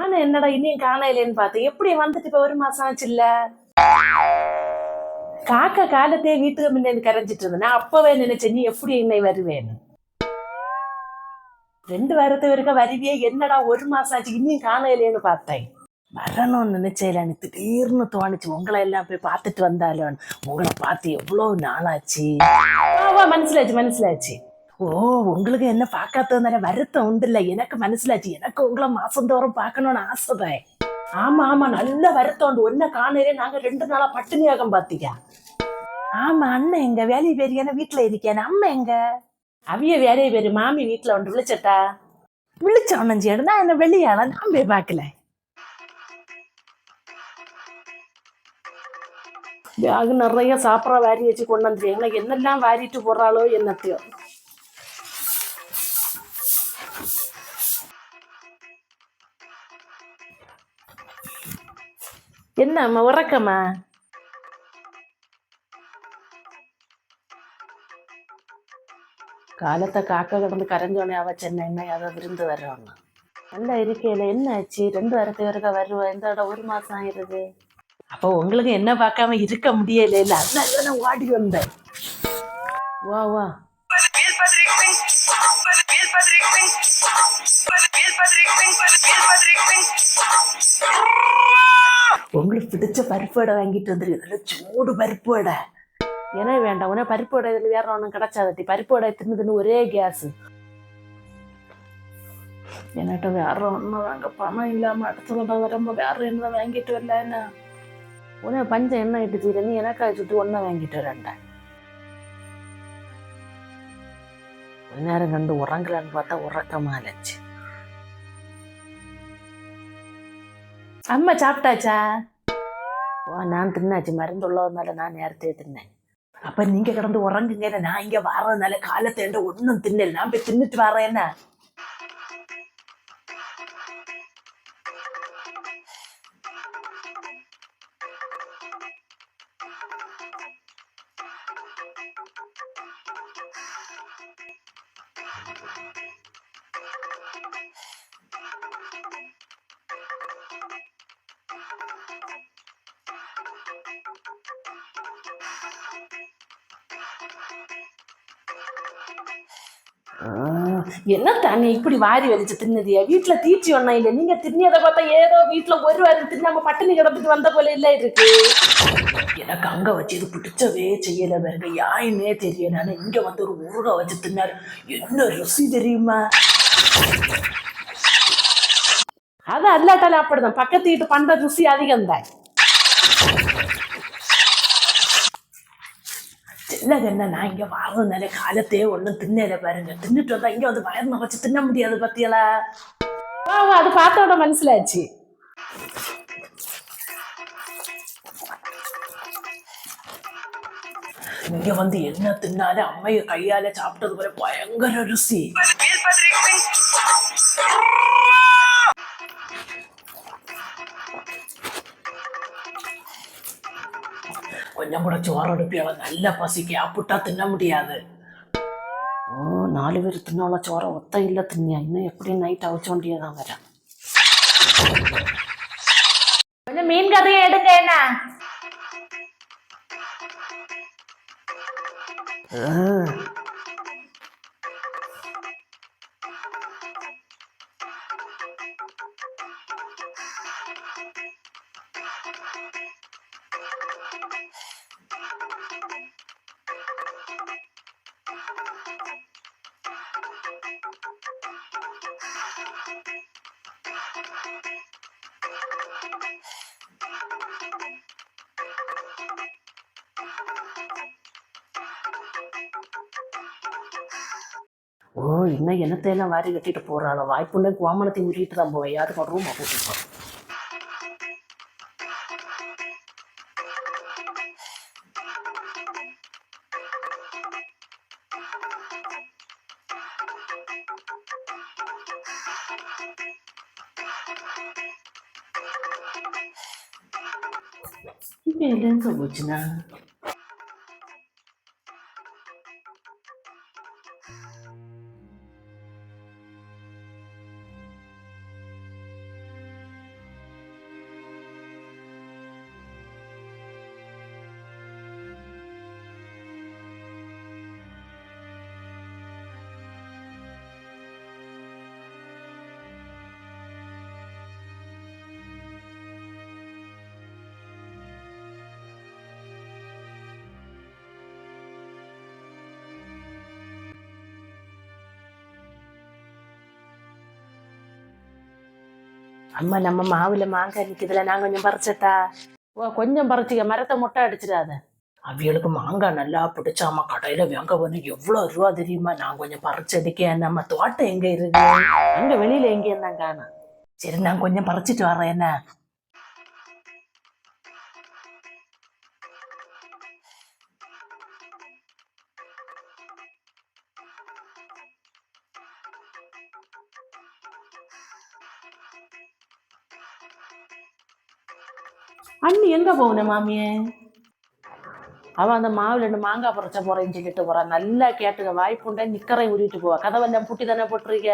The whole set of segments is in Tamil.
நானும் என்னடா இனியும் காணையிலேன்னு பார்த்தேன். எப்படி வந்துட்டு இப்ப 1 மாசம் ஆச்சு இல்ல? காக்கா காலத்தையே வீட்டுக்கு முன்னாடி கரைஞ்சிட்டு இருந்தேன். அப்பவே நினைச்சேன் நீ எப்படி என்னை வருவேன்னு. 2 வாரத்து வரைக்கும் வருவியே, என்னடா 1 மாசம் ஆச்சு இனியும் காணையிலேன்னு பார்த்தேன். வரணும்னு நினைச்சேன், எனக்கு திடீர்னு தோணுச்சு உங்களை எல்லாம் போய் பார்த்துட்டு வந்தாலும். உங்களை பார்த்து எவ்வளவு நாளாச்சு. மனசிலாச்சு. ஓ, உங்களுக்கு என்ன பார்க்காததுனால வருத்தம் உண்டு இல்ல. எனக்கு மனசிலாச்சு, எனக்கு உங்களை மாசந்தோறும் பார்க்கணும்னு ஆசைதான். ஆமா ஆமா, நல்ல வருத்தம் உண்டு. ஒன்ன காணையிலே நாங்க 2 நாளா பட்டினியாகம் பாத்தீங்க. ஆமா, அண்ணன் எங்க வேலையை பேரு வீட்டுல இருக்கேன். அம்மா எங்க? அவிய வேலையை பேரு மாமி வீட்டுல ஒன்று விழிச்சட்டா. விழிச்ச ஒன்னஞ்சு எடுனா என்ன வெளியால நான் போய் பார்க்கல. பேகு நிறைய சாப்பிட்ற வாரி வச்சு கொண்டு வந்துருக்கீங்களா? என்னெல்லாம் வாரிட்டு போடுறாளோ என்னத்தையோ. என்னம்மா உறக்கம்மா? காலத்தை காக்க கிடந்து கரைஞ்சோனே அவ சென்னை என்ன அதை விருந்து வர்றோன்னு நல்லா இருக்கையில என்ன ஆச்சு? 2 வாரத்து வரைக்கும் வருவேன், இந்த இடம் 1 மாசம் ஆயிருது. அப்போ உங்களுக்கு என்ன பார்க்காம இருக்க முடியல இல்ல, அதனால ஓடி வந்தேன். வா வா. உங்களுக்கு பிடிச்ச பருப்பு வடை வாங்கிட்டு வந்துருக்கு, சூடு பருப்பு வடை. ஏன்னா வேண்டாம், உன பருப்பு வடை இதில் வேற ஒன்றும் கிடைச்சாதட்டி. பருப்பு வடை தின்னு ஒரே கேஸ். என்கிட்ட வேற ஒன்றும் வாங்க பணம் இல்லாமல் அடுத்த தடவை வரும்போது வேற என்ன வாங்கிட்டு வரல. என்ன உன பஞ்சம் எண்ணெய் இட்டு தீர, நீ எனக்காக சுட்டு ஒன்றை வாங்கிட்டு வரேன்டேன். ஒரு நேரம் கண்டு உறங்கலான்னு பார்த்தா உறக்கமா இல்லச்சு. அம்மா சாப்பிட்டாச்சா? ஓ, நான் தின்னாச்சு. மருந்து உள்ளதுனால நான் நேரத்தையே தின்னேன். அப்ப நீங்க கிடந்து உறங்குங்க, நான் இங்க வர்றதுனால காலத்தை ஒன்னும் தின்னல. நான் போய் தின்னுட்டு வரேன். என்ன என்ன தானே இப்படி வாரி வலிச்சு தின்னதியா? வீட்டுல தீச்சி ஒண்ணா இல்ல, நீங்க தின்னதை பார்த்தா ஏதோ வீட்டுல ஒரு வாரம் தின்னாம பட்டினி கிடந்துட்டு வந்த போல இல்ல இருக்கு. எனக்கு அங்க வச்சு இது பிடிச்சவே செய்யல பாருங்க, யாருன்னே தெரியல. ஆனா இங்க வந்து ஒரு ஊறுகாய் வச்சு தின்னாரு, என்ன ருசி தெரியுமா? அது அல்லாட்டாலும் அப்படிதான், பக்கத்து வீட்டு பண்ற ருசி அதிகம் தான். இல்லைங்க, என்ன நான் இங்க வாழ்றதுனால காலத்தையே ஒன்றும் தின்னல பாருங்க. தின்னுட்டு வந்தா இங்க வந்து வயர்ன வச்சு தின்ன முடியாது பத்தியலா. அது பார்த்தோட மனசிலாச்சு. இங்க வந்து என்ன தின்னாலே அம்மைய கையால சாப்பிட்டது போல பயங்கர ருசி. கொஞ்சம் கூட சோறு எடுப்பியால, நல்ல பசிக்கு அப்புட்டா தின்ன முடியாது. ஓ, 4 பேர் தின்னால சோற ஒத்த இல்ல தின்னியா? இன்னும் எப்படி நைட் அவிச்ச வேண்டியதான் வரேன். கொஞ்சம் மீன் கதையை எடுங்க. என்ன ஓ, இன்னும் என்னத்தையெல்லாம் வாரி கட்டிட்டு போறாளோ? வாய்ப்புள்ள கோமணத்தை உருட்டிட்டு தான் போவேன். யாருக்கும் ரூமை கூட்டிட்டு இப்ப எங்க போச்சுன்னா அம்மா நம்ம மாவுல மாங்காய் நிற்குதுல நான் கொஞ்சம் பறிச்சட்டா? ஓ கொஞ்சம் பறிச்சிக்க, மரத்தை மொட்டை அடிச்சிடாத. அவியலுக்கு மாங்காய் நல்லா பிடிச்சாமா, கடையில வாங்க வந்து எவ்வளவு ரூபா தெரியுமா? நான் கொஞ்சம் பறிச்சடிக்கேன். நம்ம தோட்டம் எங்க இருக்கு? அங்க வெளியில எங்கேயும் தான் காணும். சரி நான் கொஞ்சம் பறிச்சிட்டு வரேன். என்ன அண்ணி எங்க போகுன மாமியே? அவன் அந்த மாவுல ரெண்டு மாங்காய் பறிச்ச போறேன்னு சொல்லிட்டு போறான். நல்லா கேட்டுக்க, வாய்ப்புண்டா நிக்கரை உருவிட்டு போவா. கதவெல்லாம் பூட்டி தானே போட்டிருக்க?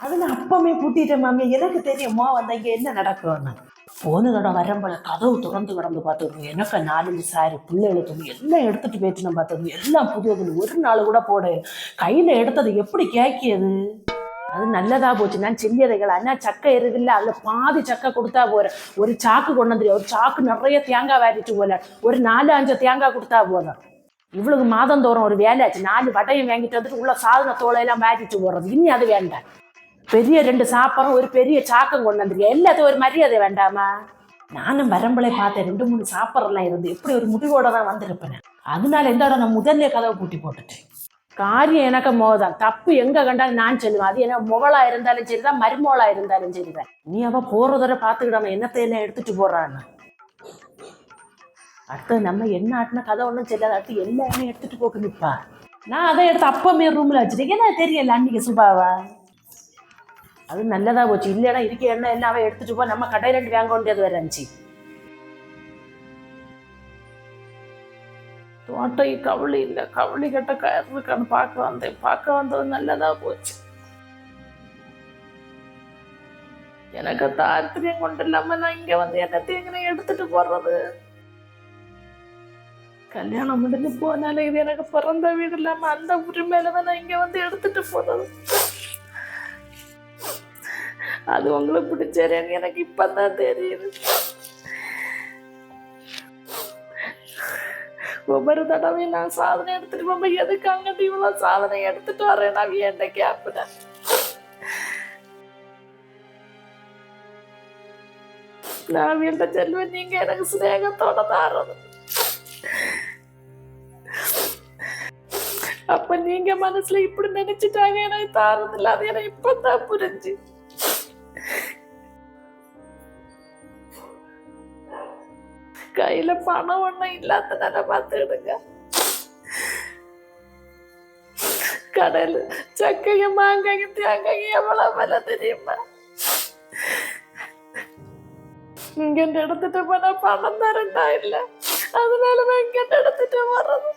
அதுல அப்பமே பூட்டிட்டேன் மாமியா. எனக்கு தெரியுமா வந்த இங்க என்ன நடக்கும்னு. போன தடவை வரம்போல கதவு திறந்து கிடந்து பார்த்துக்கோங்க. எனக்கு 4 சாரி பிள்ளைகளை துணி எல்லாம் எடுத்துட்டு போயிட்டு நான் பார்த்துக்கோங்க. எல்லாம் புதிய துணி, ஒரு நாள் கூட போட கையில எடுத்தது எப்படி கேட்கியது? அது நல்லதா போச்சு. நான் செல்லியதைகள் அண்ணா சக்கை இருக்குல்ல, அதுல பாதி சக்கை கொடுத்தா போறேன். ஒரு சாக்கு கொண்டு வந்துரு, ஒரு சாக்கு நிறைய தேங்காய் வாரிட்டு போல, ஒரு 4-5 தேங்காய் கொடுத்தா போதும். இவ்வளவு மாதந்தோறும் ஒரு வேலையாச்சு. 4 வடையும் வாங்கிட்டு வந்துட்டு உள்ள சாதன தோலையெல்லாம் வாரிட்டு போடுறது. இனி அது வேண்டாம். பெரிய 2 சாப்பரம் ஒரு பெரிய சாக்கம் கொண்டு வந்துருக்கேன். எல்லாத்தையும் ஒரு மரியாதை வேண்டாமா? நானும் வரம்பளை பார்த்தேன், 2-3 சாப்பரெல்லாம் இருந்து எப்படி ஒரு முடிவோட தான் வந்திருப்பேன். அதனால எந்த இடம் நான் முதல்ல கதவை பூட்டி போட்டுட்டேன். காரியம் எனக்கு மோதான். தப்பு எங்க கண்டாலும் நான் சொல்லுவேன். அது என்ன முகலா இருந்தாலும் சரிதான், மருமோளா இருந்தாலும் சரிதான். நீ அவ போறதோட பாத்துக்கிடாம என்னத்தை எல்லாம் எடுத்துட்டு போறான்னு. அடுத்து நம்ம என்ன ஆட்டின கதை ஒன்றும் சொல்லாத, அடுத்து எல்லா எண்ணெயும் எடுத்துட்டு போக்கு நிப்பா. நான் அதை எடுத்து அப்பமே ரூம்ல வச்சுட்டேன். என்ன தெரியல அன்னைக்கு சுபாவா. அது நல்லதா போச்சு. இல்லைன்னா இருக்க எண்ணெய் எல்லாம் அவன் எடுத்துட்டு போ, நம்ம கடையில இருந்து வாங்க வேண்டியது வேற இருந்துச்சு. தோட்டை கவுளி இல்லை, கவுளி கட்ட கயிறு இருக்கான்னு பார்க்க வந்தது நல்லதா போச்சு. எனக்கு தாரித்திரியம் கொண்டு இல்லாம நான் இங்க வந்து என்னத்தையும் எடுத்துட்டு போடுறது. கல்யாணம் முடிஞ்சு போனாலே இது எனக்கு பிறந்த வீடு இல்லாம அந்த உரிமையிலதான் நான் இங்க வந்து எடுத்துட்டு போறது. அது உங்களுக்கு பிடிச்சேன்னு எனக்கு இப்பதான் தெரியுது. ஒவ்வொரு தடவையும் நான் சாதனை எடுத்துட்டு போகும்போது எதுக்கு அங்கிட்டு இவ்வளவு சாதனை எடுத்துட்டு வரேன் நான் என்கிட்ட கேப்புன. நான் என்கிட்ட செல்வேன், நீங்க எனக்கு சிநேகத்தோட தாரது. அப்ப நீங்க மனசுல இப்படி நினைச்சிட்டாங்க எனக்கு தாரது இல்ல. அது எனக்கு இப்பதான் புரிஞ்சு. கையில பணம் ஒண்ணும் இல்லாதனால பார்த்துடுங்க. கடையில் சக்கையும் மாங்காயும் தேங்காயும் எவ்வளவு விலை தெரியுமா? இங்க எடுத்துட்டு போனா பணம் தரண்டா இல்ல, அதனாலதான் இங்க எடுத்துட்டு வர்றது.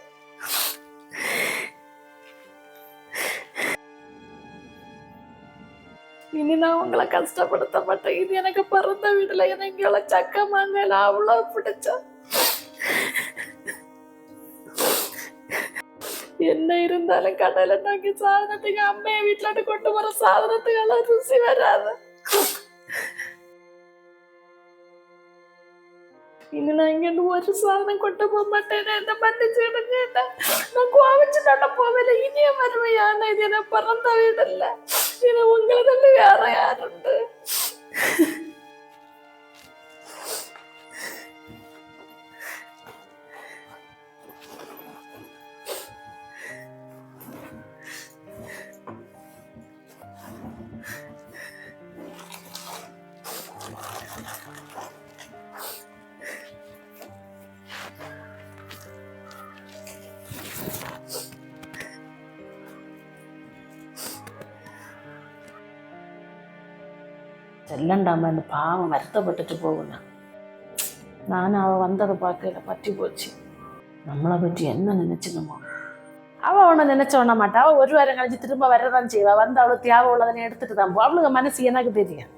இனி நான் உங்களை கஷ்டப்படுத்த மாட்டேன். இது எனக்கு பிறந்த வீட்டுல எனக்கு இவ்வளவு சக்க மாங்காய் அவ்வளவு பிடிச்சா. என்ன இருந்தாலும் கடையில நாங்க சாதனத்துக்கு அம்மைய வீட்டுல கொண்டு வர சாதனத்துக்கு எல்லாம் ருசி வராது. இனி நான் இங்க ஒரு சாதனம் கொண்டு போக மாட்டேன். என்ன பண்ணிச்சுடுங்க, நான் கோவிச்சு நட போவேல. இனிய வருவையான இது என்ன பிறந்த வீடு இல்ல, இது உங்களை வேற யாருண்டு. செல்லண்டாம இந்த பாவம் வருத்தப்பட்டுட்டு போகுங்க. நானும் அவள் வந்ததை பார்க்கல, பற்றி போச்சு. நம்மளை பற்றி என்ன நினைச்சுக்கணுமோ. அவள் அவனை நினைச்ச ஒண்ண மாட்டா. அவள் ஒரு வாரம் கழிச்சு திரும்ப வரதான் செய்வா. வந்து அவளை தேவை உள்ளதனை எடுத்துட்டு தான் போ. அவளுக்கு மனசு எனக்கு தெரியும்.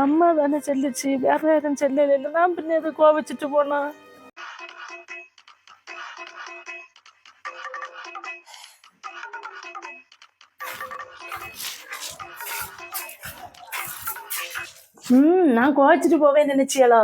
அம்மா தானே செல்லிச்சு, வேற யாரும் செல்லல. இல்லை நான் பின்ன எது கோவிச்சுட்டு போனா. நான் கோவிச்சுட்டு போவேன் நினைச்சியலோ.